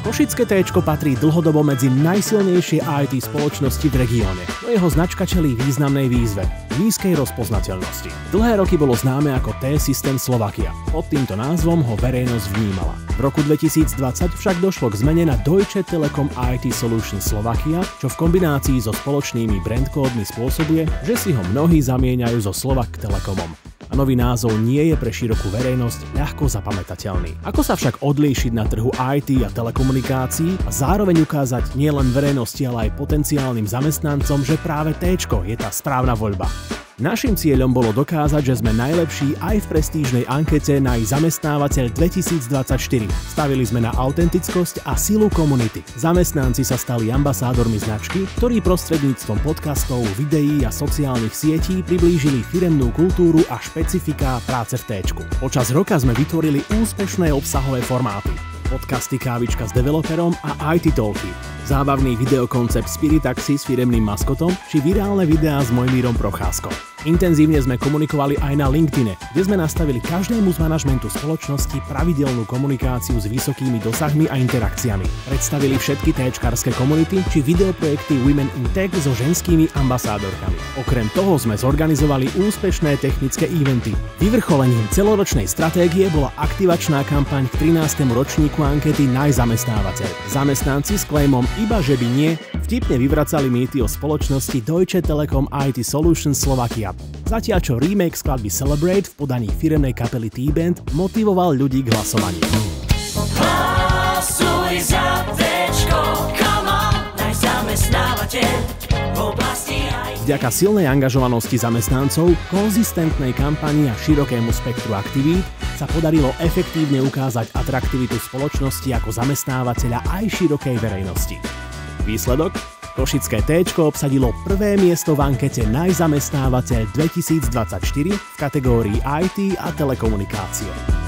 Košické Téčko patrí dlhodobo medzi najsilnejšie IT spoločnosti v regióne, no jeho značka čelí významnej výzve – nízkej rozpoznateľnosti. Dlhé roky bolo známe ako T-System Slovakia. Pod týmto názvom ho verejnosť vnímala. V roku 2020 však došlo k zmene na Deutsche Telekom IT Solutions Slovakia, čo v kombinácii so spoločnými brandkódmi spôsobuje, že si ho mnohí zamieňajú so Slovak Telekomom. A nový názov nie je pre širokú verejnosť ľahko zapamätateľný. Ako sa však odlíšiť na trhu IT a telekomunikácií a zároveň ukázať nielen verejnosti, ale aj potenciálnym zamestnancom, že práve Téčko je tá správna voľba? Naším cieľom bolo dokázať, že sme najlepší aj v prestížnej ankete na zamestnávateľ 2024. Stavili sme na autentickosť a silu komunity. Zamestnanci sa stali ambasádormi značky, ktorí prostredníctvom podcastov, videí a sociálnych sietí priblížili firemnú kultúru a špecifiká práce v Téčku. Počas roka sme vytvorili úspešné obsahové formáty. Podcasty Kávička s developerom a IT Talky, zábavný videokoncept Spiritaxi s firemným maskotom či virálne videá s Mojmírom Procházkom. Intenzívne sme komunikovali aj na LinkedIne, kde sme nastavili každému z manažmentu spoločnosti pravidelnú komunikáciu s vysokými dosahmi a interakciami. Predstavili všetky téčkarské komunity či videoprojekty Women in Tech so ženskými ambasádorkami. Okrem toho sme zorganizovali úspešné technické eventy. Vyvrcholením celoročnej stratégie bola aktivačná kampaň k 13. ročníku ankety Najzamestnávateľ. Zamestnanci s claimom iba že by nie vtipne vyvracali mýty o spoločnosti Deutsche Telekom IT Solutions Slovakia. Zatiaľ čo remake skladby Celebrate v podaní firemnej kapely T-Band motivoval ľudí k hlasovaniu. Hlasuj za Téčko, come on, najzamestnávateľ v oblasti IT. Vďaka silnej angažovanosti zamestnancov, konzistentnej kampani a širokému spektru aktivít sa podarilo efektívne ukázať atraktivitu spoločnosti ako zamestnávateľa aj širokej verejnosti. Výsledok? Košické Téčko obsadilo prvé miesto v ankete Najzamestnávateľ 2024 v kategórii IT a telekomunikácie.